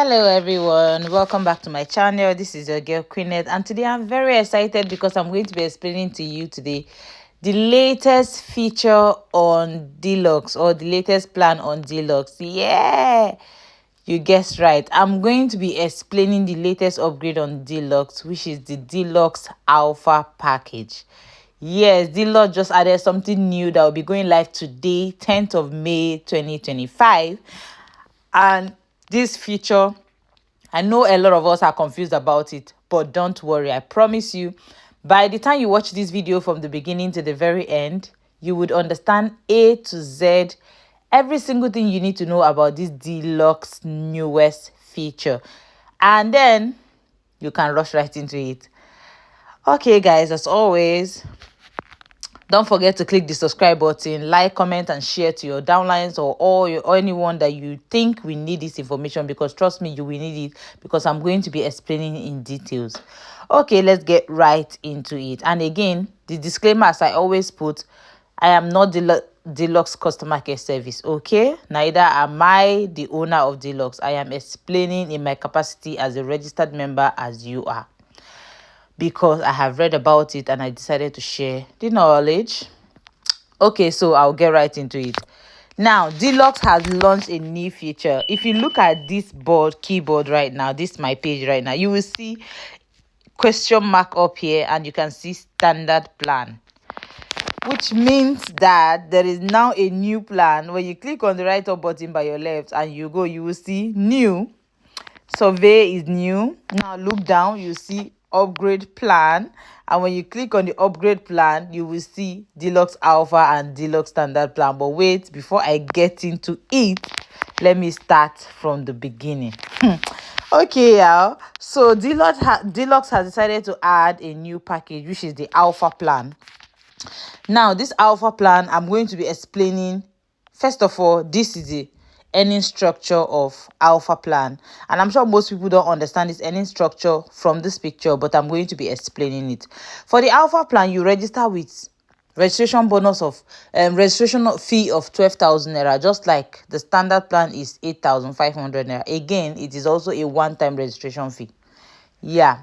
Hello everyone, welcome back to my channel. This is your girl Queenette, and today I'm very excited because I'm going to be explaining to you today the latest feature on Deluxe, or the latest plan on Deluxe. Yeah, you guessed right. I'm going to be explaining the latest upgrade on Deluxe, which is the Deluxe Alpha package. Yes, Deluxe just added something new that will be going live today, 10th of May 2025. And this feature, I know a lot of us are confused about it, but don't worry. I promise you, by the time you watch this video from the beginning to the very end, you would understand A to Z, every single thing you need to know about this Deluxe newest feature. And then you can rush right into it. Okay, guys, as always, don't forget to click the subscribe button, like, comment, and share to your downlines or anyone that you think will need this information, because trust me, you will need it, because I'm going to be explaining in details. Okay, let's get right into it. And again, the disclaimer, as I always put, I am not Deluxe customer care service, okay? Neither am I the owner of Deluxe. I am explaining in my capacity as a registered member as you are, because I have read about it and I decided to share the knowledge. Okay, so I'll get right into it. Now, Deluxe has launched a new feature. If you look at this keyboard right now, this is my page right now, you will see question mark up here, and you can see standard plan, which means that there is now a new plan. When you click on the right up button by your left and you will see new. Survey is new. Now look down, you see upgrade plan, and when you click on the upgrade plan, you will see Deluxe Alpha and Deluxe Standard plan. But wait, before I get into it, let me start from the beginning. Okay, y'all. So Deluxe has decided to add a new package, which is the Alpha plan. Now, this Alpha plan, I'm going to be explaining. First of all, this is the earning structure of Alpha plan, and I'm sure most people don't understand this earning structure from this picture, but I'm going to be explaining it. For the Alpha plan, you register with registration bonus of registration fee of 12,000 naira, just like the standard plan is 8,500 naira. Again, it is also a one-time registration fee. Yeah,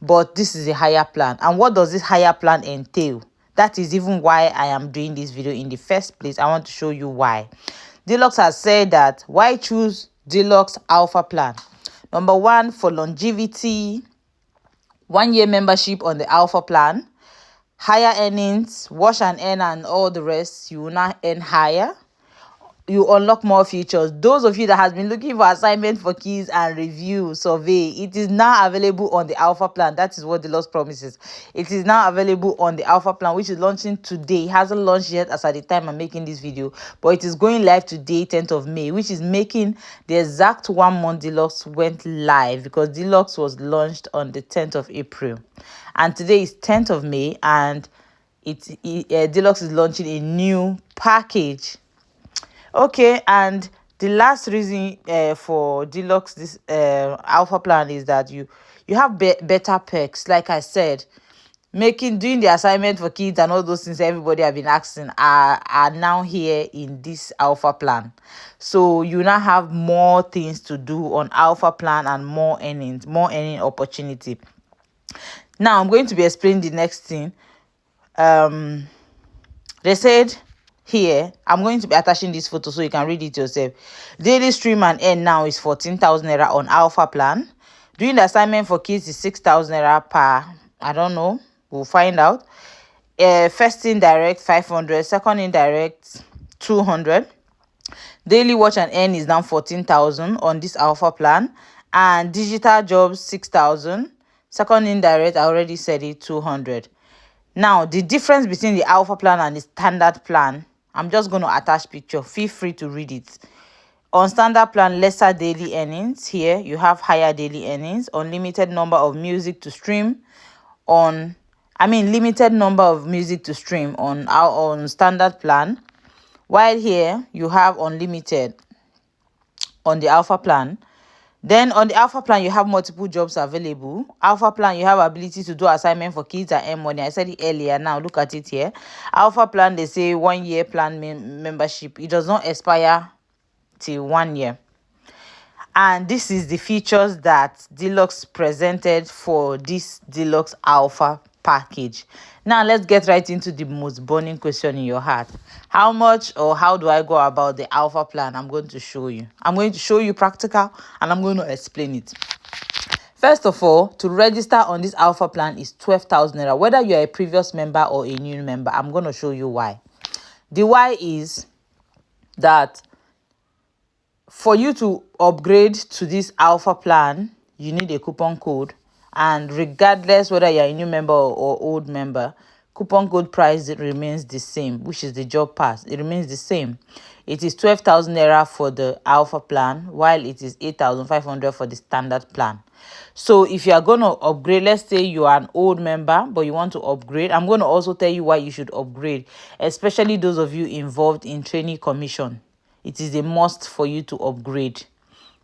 but this is a higher plan. And what does this higher plan entail? That is even why I am doing this video in the first place. I want to show you why. Deluxe has said that why choose Deluxe Alpha plan. Number one, for longevity, 1 year membership on the Alpha plan, higher earnings, wash and earn, and all the rest. You will not earn higher. You unlock more features. Those of you that has been looking for assignment for keys and review survey, it is now available on the Alpha plan. That is what the Deluxe promises. It is now available on the Alpha plan, which is launching today. It hasn't launched yet as at the time I'm making this video, but it is going live today, 10th of May, which is making the exact 1 month Deluxe went live, because Deluxe was launched on the 10th of April, and today is 10th of May, and Deluxe is launching a new package. Okay, and the last reason for Deluxe this Alpha plan is that you have better perks. Like I said, doing the assignment for kids and all those things everybody have been asking are now here in this Alpha plan. So you now have more things to do on Alpha plan and more earning opportunity. Now I'm going to be explaining the next thing. They said here, I'm going to be attaching this photo so you can read it yourself. Daily stream and earn now is 14,000 naira on Alpha plan. Doing the assignment for kids is 6,000 naira per, I don't know, we'll find out. First indirect 500, second indirect 200. Daily watch and earn is now 14,000 on this Alpha plan, and digital jobs 6,000. Second indirect, I already said it, 200. Now, the difference between the Alpha plan and the standard plan, I'm just going to attach picture. Feel free to read it. On standard plan, lesser daily earnings. Here, you have higher daily earnings. Unlimited number of music to stream. Limited number of music to stream on standard plan. While here, you have unlimited on the Alpha plan. Then on the Alpha plan, you have multiple jobs available. Alpha plan, you have ability to do assignment for kids and earn money. I said it earlier. Now look at it here. Alpha plan, they say 1 year plan membership. It does not expire till 1 year. And this is the features that Deluxe presented for this Deluxe Alpha package. Now let's get right into the most burning question in your heart. How much or how do I go about the Alpha plan? I'm going to show you. I'm going to show you practical and I'm going to explain it. First of all, to register on this Alpha plan is 12,000 naira. Whether you're a previous member or a new member, I'm going to show you why. The why is that for you to upgrade to this Alpha plan, you need a coupon code. And regardless whether you're a new member or old member, coupon code price remains the same, which is the job pass. It remains the same. It is 12,000 naira for the Alpha plan, while it is 8,500 for the standard plan. So if you are going to upgrade, let's say you are an old member, but you want to upgrade, I'm going to also tell you why you should upgrade, especially those of you involved in training commission. It is a must for you to upgrade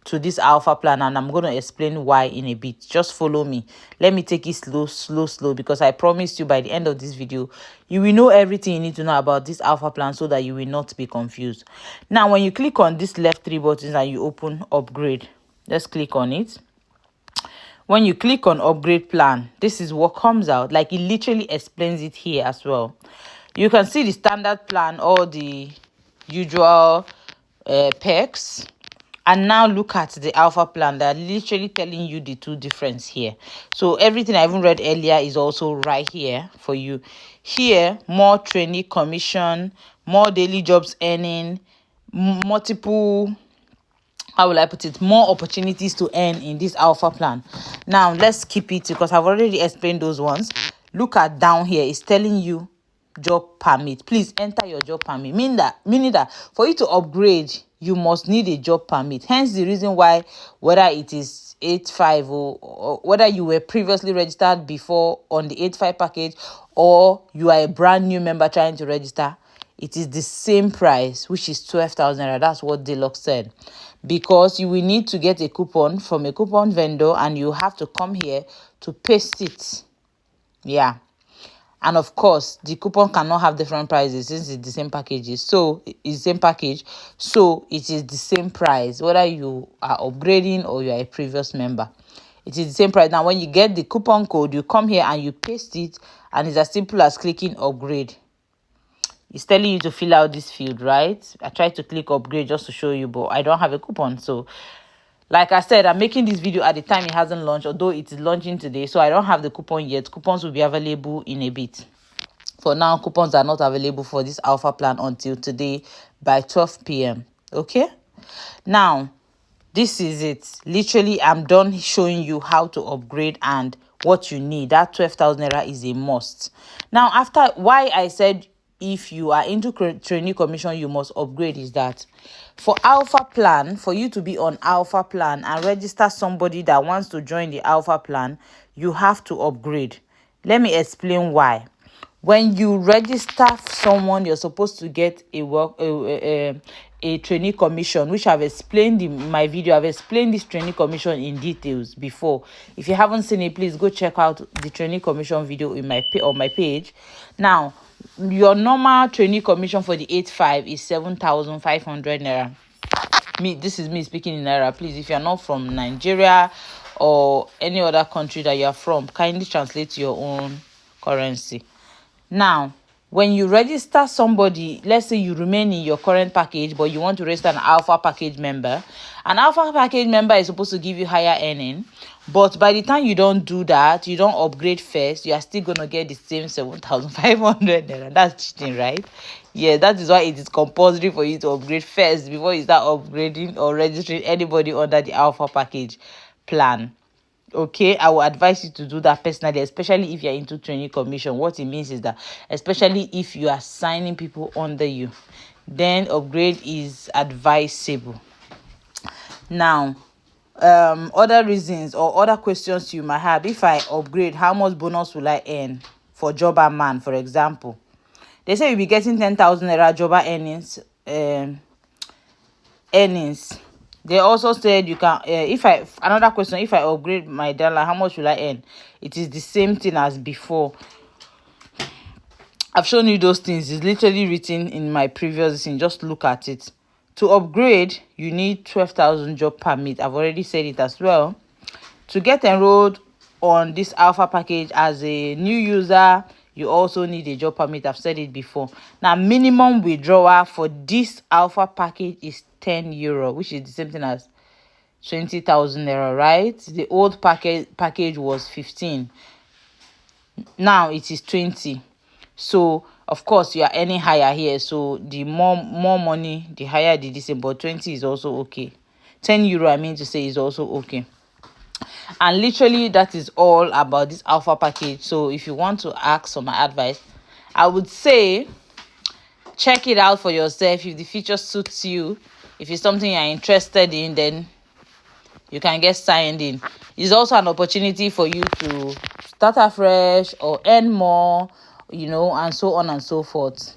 to this Alpha plan, and I'm going to explain why in a bit. Just follow me. Let me take it slow, because I promised you by the end of this video you will know everything you need to know about this Alpha plan so that you will not be confused. Now when you click on these left three buttons and you open upgrade, let's click on it. When you click on upgrade plan, this is what comes out. Like, it literally explains it here as well. You can see the standard plan, all the usual perks. And now look at the Alpha plan. They're literally telling you the two difference here. So everything I even read earlier is also right here for you. Here, more trainee commission, more daily jobs earning, multiple, how will I put it, more opportunities to earn in this Alpha plan. Now let's keep it, because I've already explained those ones. Look at down here, it's telling you job permit. Please enter your job permit, meaning that for you to upgrade, you must need a job permit. Hence the reason why, whether it is 85 or whether you were previously registered before on the 85 package, or you are a brand new member trying to register, it is the same price, which is 12,000. That's what Deluxe said. Because you will need to get a coupon from a coupon vendor, and you have to come here to paste it. Yeah. And of course, the coupon cannot have different prices since it's the same packages. So it's the same package. So it is the same price, whether you are upgrading or you are a previous member. It is the same price. Now, when you get the coupon code, you come here and you paste it, and it's as simple as clicking upgrade. It's telling you to fill out this field, right? I tried to click upgrade just to show you, but I don't have a coupon. So like I said, I'm making this video at the time it hasn't launched, although it is launching today. So I don't have the coupon yet. Coupons will be available in a bit. For now, coupons are not available for this Alpha plan until today by 12 p.m. Okay? Now, this is it. Literally, I'm done showing you how to upgrade and what you need. That 12,000 naira is a must. Now, after why I said if you are into training commission, you must upgrade, is that for Alpha plan, for you to be on Alpha plan and register somebody that wants to join the Alpha plan, you have to upgrade. Let me explain why. When you register someone, you're supposed to get a trainee commission, which I've explained in my video. I've explained this trainee commission in details before. If you haven't seen it, please go check out the trainee commission video in on my page. Now, your normal trainee commission for the 85 is 7,500 naira. This is me speaking in naira. Please, if you're not from Nigeria or any other country that you're from, kindly translate to your own currency. Now, when you register somebody, let's say you remain in your current package, but you want to register an Alpha package member. An Alpha package member is supposed to give you higher earning. But by the time you don't do that, you don't upgrade first, you are still going to get the same 7,500 naira. That's cheating, right? Yeah, that is why it is compulsory for you to upgrade first before you start upgrading or registering anybody under the Alpha package plan. Okay, I will advise you to do that personally, especially if you're into training commission. What it means is that, especially if you are signing people under you, then upgrade is advisable. Now, other reasons or other questions you might have: if I upgrade, how much bonus will I earn for jobber man, for example? They say you'll be getting 10,000 naira jobber earnings. They also said you can, another question, if I upgrade my dollar, how much will I earn? It is the same thing as before. I've shown you those things. It's literally written in my previous thing. Just look at it To upgrade, you need 12,000 job permit. I've already said it as well. To get enrolled on this alpha package as a new user, you also need a job permit. I've said it before. Now, minimum withdrawal for this alpha package is 10 euro, which is the same thing as 20,000 naira, right? The old package was 15. Now it is 20. So of course you are earning higher here, so the more money, the higher the distance, but 20 is also okay. 10 euro, I mean to say, is also okay. And literally that is all about this alpha package. So if you want to ask for my advice, I would say check it out for yourself. If the feature suits you, if it's something you're interested in, then you can get signed in. It's also an opportunity for you to start afresh or earn more, and so on and so forth.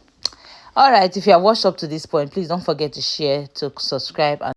All right, if you have watched up to this point, please don't forget to share, to subscribe, and